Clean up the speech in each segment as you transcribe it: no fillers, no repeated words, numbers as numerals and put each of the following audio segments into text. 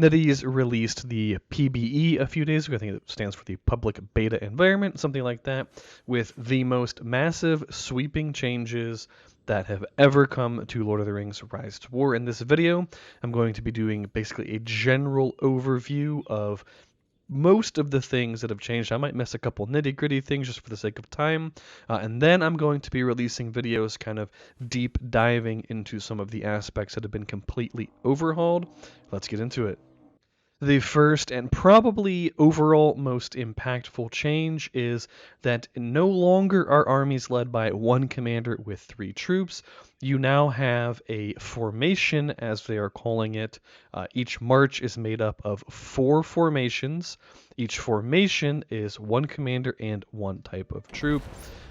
NetEase released the PBE a few days ago. I think it stands for the Public Beta Environment, something like that, with the most massive sweeping changes that have ever come to Lord of the Rings Rise to War. In this video, I'm going to be doing basically a general overview of most of the things that have changed. I might miss a couple nitty-gritty things just for the sake of time, and then I'm going to be releasing videos kind of deep diving into some of the aspects that have been completely overhauled. Let's get into it. The first and probably overall most impactful change is that no longer are armies led by one commander with 3 troops. You now have a formation, as they are calling it. Each march is made up of 4 formations. Each formation is 1 commander and 1 type of troop.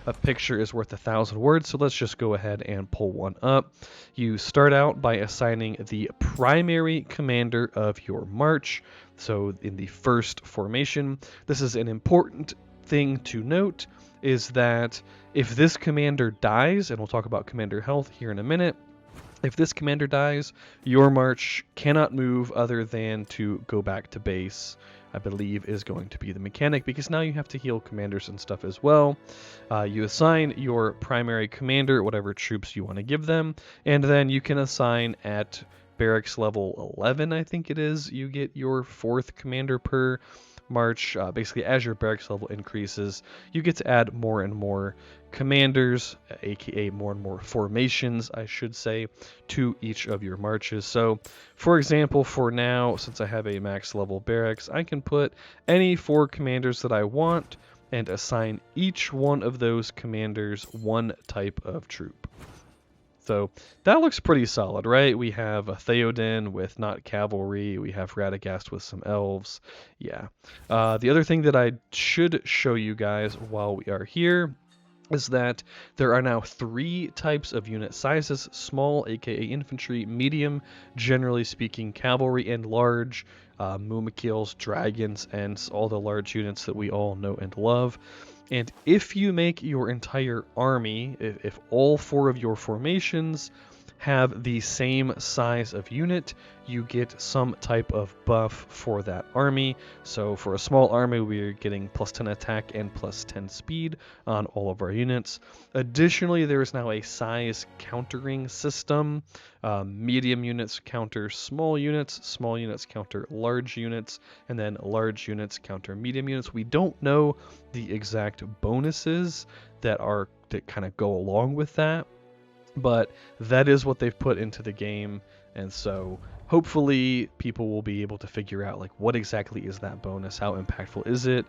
A picture is worth 1,000 words, so let's just go ahead and pull one up. You start out by assigning the primary commander of your march. So in the first formation, this is an important thing to note, is that if this commander dies, and we'll talk about commander health here in a minute, if this commander dies, your march cannot move other than to go back to base, I believe is going to be the mechanic, because now you have to heal commanders and stuff as well. You assign your primary commander whatever troops you want to give them, and then you can assign at barracks level 11, I think it is, you get your 4th commander per march. Basically, as your barracks level increases, you get to add more and more commanders, aka more and more formations, I should say, to each of your marches. So, for example, for now, since I have a max level barracks, I can put any 4 commanders that I want and assign each one of those commanders 1 type of troop. So that looks pretty solid, right? We have a Theoden with not cavalry. We have Radagast with some elves. Yeah. The other thing that I should show you guys while we are here is that there are now 3 types of unit sizes: small, aka infantry; medium, generally speaking cavalry; and large, Mumakils, dragons, and all the large units that we all know and love. And if you make your entire army, if all 4 of your formations have the same size of unit, you get some type of buff for that army. So for a small army, we're getting +10 attack and +10 speed on all of our units. Additionally, there is now a size countering system. Medium units counter small units counter large units, and then large units counter medium units. We don't know the exact bonuses that kind of go along with that, but that is what they've put into the game, and so hopefully people will be able to figure out like what exactly is that bonus, how impactful is it.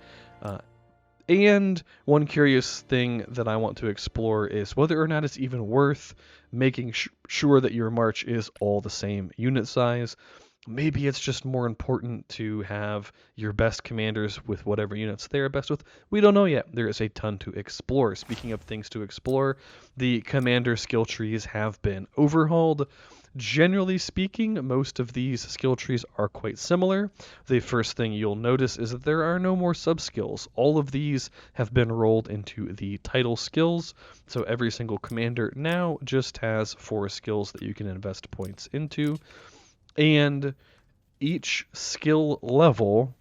And one curious thing that I want to explore is whether or not it's even worth making sure that your march is all the same unit size. Maybe it's just more important to have your best commanders with whatever units they are best with. We don't know yet. There is a ton to explore. Speaking of things to explore, the commander skill trees have been overhauled. Generally speaking, most of these skill trees are quite similar. The first thing you'll notice is that there are no more sub-skills. All of these have been rolled into the title skills, so every single commander now just has 4 skills that you can invest points into. And each skill level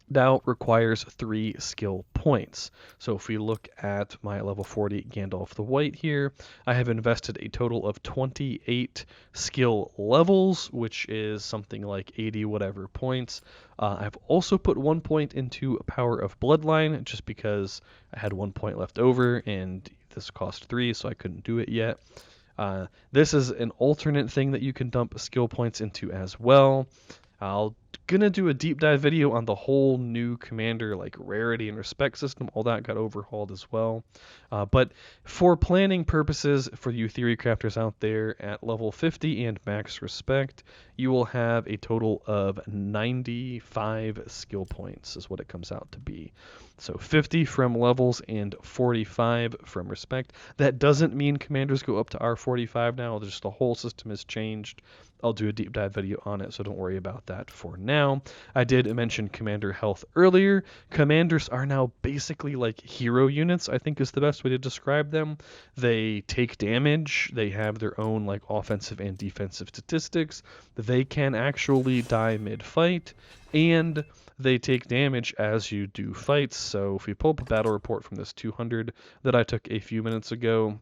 now requires 3 skill points. So if we look at my level 40 Gandalf the White here, I have invested a total of 28 skill levels, which is something like 80 whatever points. I've also put 1 point into Power of Bloodline, just because I had 1 point left over, and this cost 3, so I couldn't do it yet. This is an alternate thing that you can dump skill points into as well. I'll gonna do a deep dive video on the whole new commander like rarity and respect system. All that got overhauled as well. But for planning purposes, for you theory crafters out there, at level 50 and max respect, you will have a total of 95 skill points is what it comes out to be. So 50 from levels and 45 from respect. That doesn't mean commanders go up to R45 now. Just the whole system has changed. I'll do a deep dive video on it, so don't worry about that for now. I did mention commander health earlier. Commanders are now basically like hero units, I think is the best way to describe them. They take damage, they have their own like offensive and defensive statistics, they can actually die mid-fight, and they take damage as you do fights. So if we pull up a battle report from this 200 that I took a few minutes ago,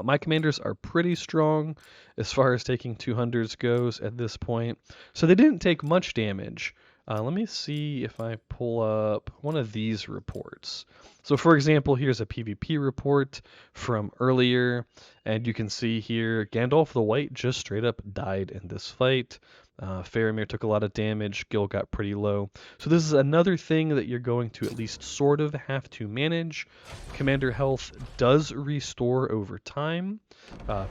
my commanders are pretty strong as far as taking 200s goes at this point. So they didn't take much damage. Let me see if I pull up one of these reports. So for example, here's a PvP report from earlier, and you can see here Gandalf the White just straight up died in this fight. Faramir took a lot of damage, Gil got pretty low. So this is another thing that you're going to at least sort of have to manage. Commander health does restore over time,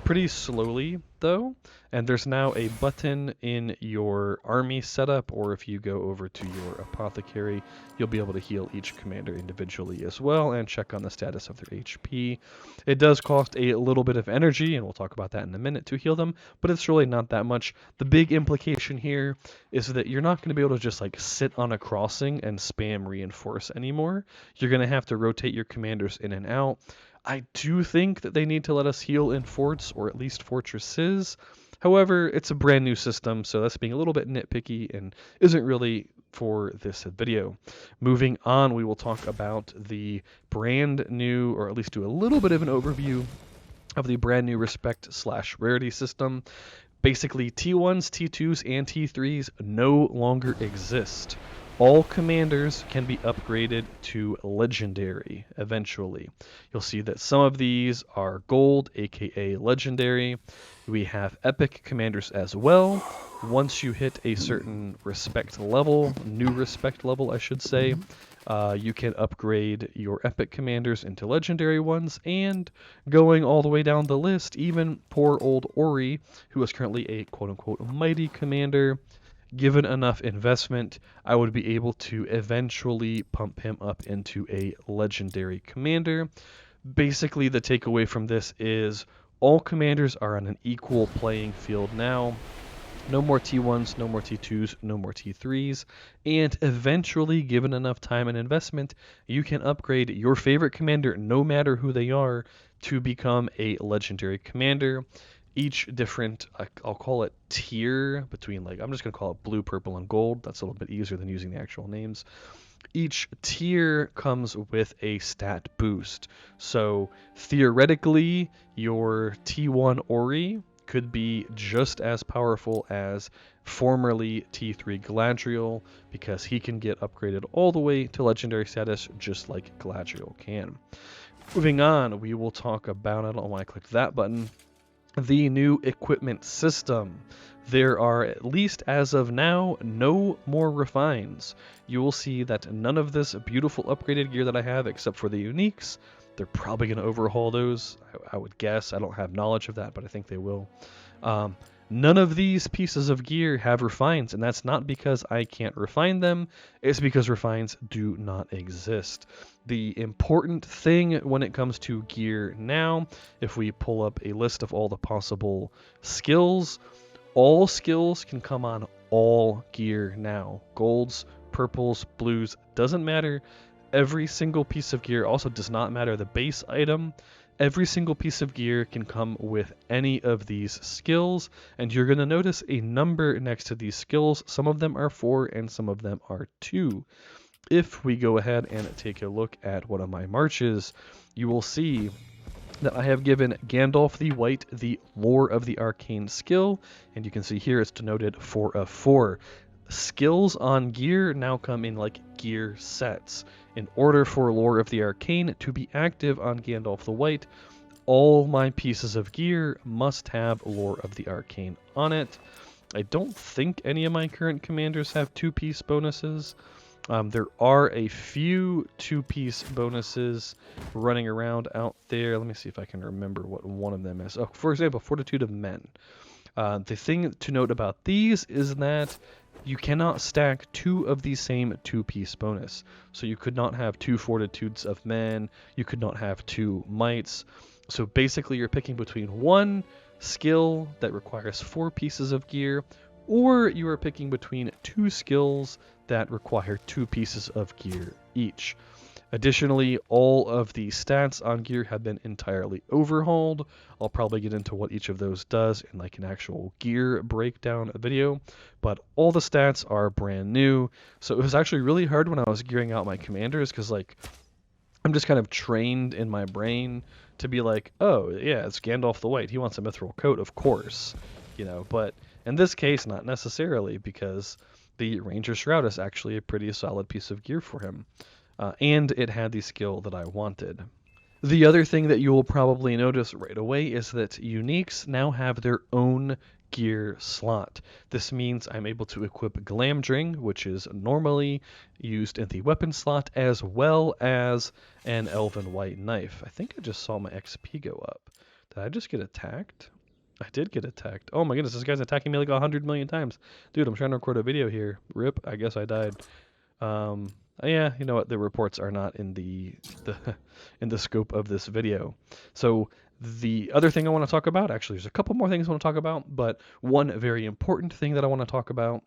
pretty slowly though, and there's now a button in your army setup, or if you go over to your apothecary, you'll be able to heal each commander individually as well and check on the status of their HP. It does cost a little bit of energy, and we'll talk about that in a minute, to heal them, but it's really not that much. The big implication here is that you're not going to be able to just like sit on a crossing and spam reinforce anymore. You're going to have to rotate your commanders in and out. I do think that they need to let us heal in forts, or at least fortresses. However, it's a brand new system, so that's being a little bit nitpicky and isn't really for this video. Moving on, we will talk about the brand new, or at least do a little bit of an overview of the brand new respect/rarity system. Basically, T1s, T2s, and T3s no longer exist. All commanders can be upgraded to legendary eventually. You'll see that some of these are gold, aka legendary. We have epic commanders as well. Once you hit a certain respect level, new respect level I should say, you can upgrade your epic commanders into legendary ones, and going all the way down the list, even poor old Ori, who is currently a quote-unquote mighty commander, given enough investment, I would be able to eventually pump him up into a legendary commander. Basically, the takeaway from this is all commanders are on an equal playing field now. No more T1s, no more T2s, no more T3s, and eventually, given enough time and investment, you can upgrade your favorite commander, no matter who they are, to become a legendary commander. Each different, I'll call it tier, between like, I'm just going to call it blue, purple, and gold. That's a little bit easier than using the actual names. Each tier comes with a stat boost. So theoretically, your T1 Ori could be just as powerful as formerly T3 Galadriel, because he can get upgraded all the way to legendary status just like Galadriel can. Moving on, we will talk about, I don't know why I clicked that button, the new equipment system. There are, at least as of now, no more refines. You will see that none of this beautiful upgraded gear that I have, except for the uniques, they're probably going to overhaul those, I would guess. I don't have knowledge of that, but I think they will. None of these pieces of gear have refines, and that's not because I can't refine them, it's because refines do not exist. The important thing when it comes to gear now, if we pull up a list of all the possible skills, all skills can come on all gear now. Golds, purples, blues, doesn't matter. Every single piece of gear, also does not matter the base item. Every single piece of gear can come with any of these skills, and you're going to notice a number next to these skills. Some of them are 4 and some of them are 2. If we go ahead and take a look at one of my marches, you will see that I have given Gandalf the White the Lore of the Arcane skill, and you can see here it's denoted 4 of 4. Skills on gear now come in like gear sets. In order for Lore of the Arcane to be active on Gandalf the White, all my pieces of gear must have Lore of the Arcane on it. I don't think any of my current commanders have 2-piece bonuses. There are a few 2-piece bonuses running around out there. Let me see if I can remember what one of them is. Oh, for example, Fortitude of Men. The thing to note about these is that you cannot stack 2 of the same 2-piece bonus. So you could not have 2 Fortitudes of Men, you could not have 2 Mights. So basically you're picking between one skill that requires 4 pieces of gear, or you are picking between 2 skills that require 2 pieces of gear each. Additionally, all of the stats on gear have been entirely overhauled. I'll probably get into what each of those does in like an actual gear breakdown video, but all the stats are brand new. So it was actually really hard when I was gearing out my commanders because like I'm just kind of trained in my brain to be like, oh yeah, it's Gandalf the White. He wants a mithril coat, of course, you know. But in this case, not necessarily, because the Ranger Shroud is actually a pretty solid piece of gear for him. And it had the skill that I wanted. The other thing that you will probably notice right away is that uniques now have their own gear slot. This means I'm able to equip Glamdring, which is normally used in the weapon slot, as well as an Elven White Knife. I think I just saw my XP go up. Did I just get attacked? I did get attacked. Oh my goodness, this guy's attacking me like 100 million times. Dude, I'm trying to record a video here. Rip, I guess I died. Yeah, you know what? The reports are not in the in the scope of this video. So the other thing I want to talk about, actually, there's a couple more things I want to talk about, but one very important thing that I want to talk about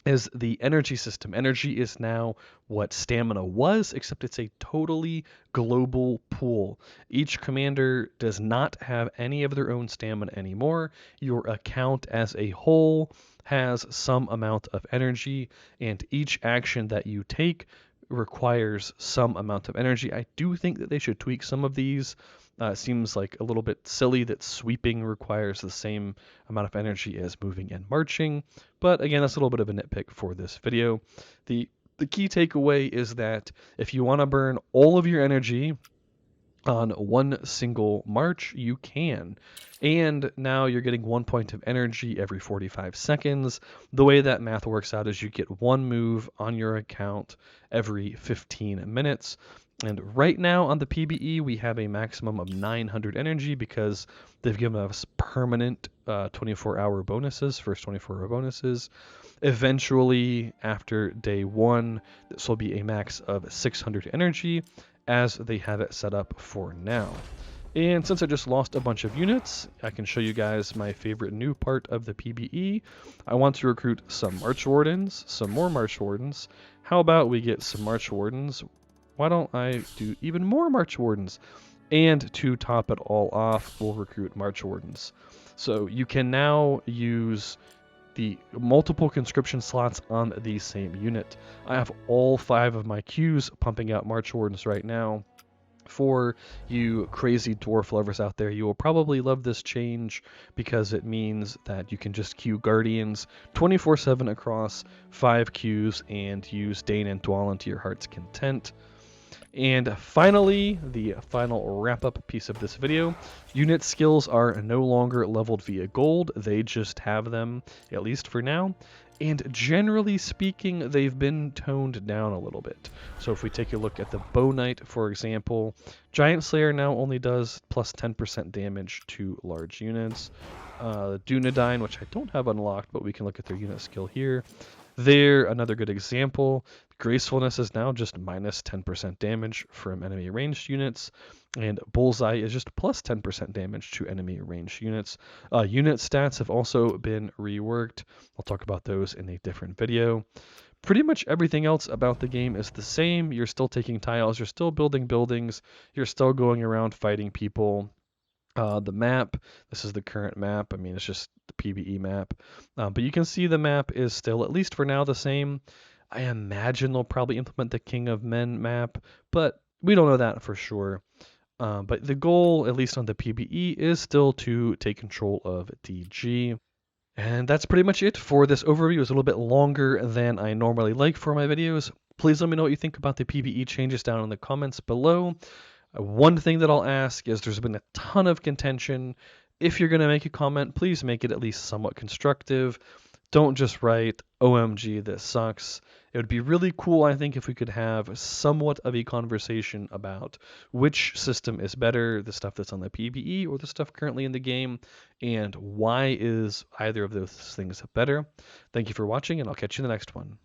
is the energy system. Energy is now what stamina was, except it's a totally global pool. Each commander does not have any of their own stamina anymore. Your account as a whole has some amount of energy, and each action that you take requires some amount of energy. I do think that they should tweak some of these. It seems like a little bit silly that sweeping requires the same amount of energy as moving and marching, but again, that's a little bit of a nitpick for this video. The key takeaway is that if you want to burn all of your energy on one single march, you can. And now you're getting 1 point of energy every 45 seconds. The way that math works out is you get one move on your account every 15 minutes. And right now on the PBE, we have a maximum of 900 energy because they've given us permanent 24-hour bonuses, first 24-hour bonuses. Eventually, after day 1, this will be a max of 600 energy, as they have it set up for now. And since I just lost a bunch of units, I can show you guys my favorite new part of the PBE. I want to recruit some March Wardens, some more March Wardens. How about we get some March Wardens? Why don't I do even more March Wardens? And to top it all off, we'll recruit March Wardens. So you can now use the multiple conscription slots on the same unit. I have all 5 of my queues pumping out March Wardens right now. For you crazy dwarf lovers out there, you will probably love this change because it means that you can just queue Guardians 24/7 across 5 queues and use Dane and Dwalin to your heart's content. And finally, the final wrap-up piece of this video, unit skills are no longer leveled via gold, they just have them, at least for now. And generally speaking, they've been toned down a little bit. So if we take a look at the Bow Knight, for example, Giant Slayer now only does plus 10% damage to large units. Dunedain, which I don't have unlocked, but we can look at their unit skill here. They're another good example. Gracefulness is now just minus 10% damage from enemy ranged units, and Bullseye is just plus 10% damage to enemy ranged units. Unit stats have also been reworked. I'll talk about those in a different video. Pretty much everything else about the game is the same. You're still taking tiles, you're still building buildings, you're still going around fighting people. The map, this is the current map. I mean, it's just the PBE map. But you can see the map is still, at least for now, the same. I imagine they'll probably implement the King of Men map, but we don't know that for sure. But the goal, at least on the PBE, is still to take control of DG. And that's pretty much it for this overview. It's a little bit longer than I normally like for my videos. Please let me know what you think about the PBE changes down in the comments below. One thing that I'll ask is there's been a ton of contention. If you're going to make a comment, please make it at least somewhat constructive. Don't just write, OMG, this sucks. It would be really cool, I think, if we could have somewhat of a conversation about which system is better, the stuff that's on the PBE or the stuff currently in the game, and why is either of those things better. Thank you for watching, and I'll catch you in the next one.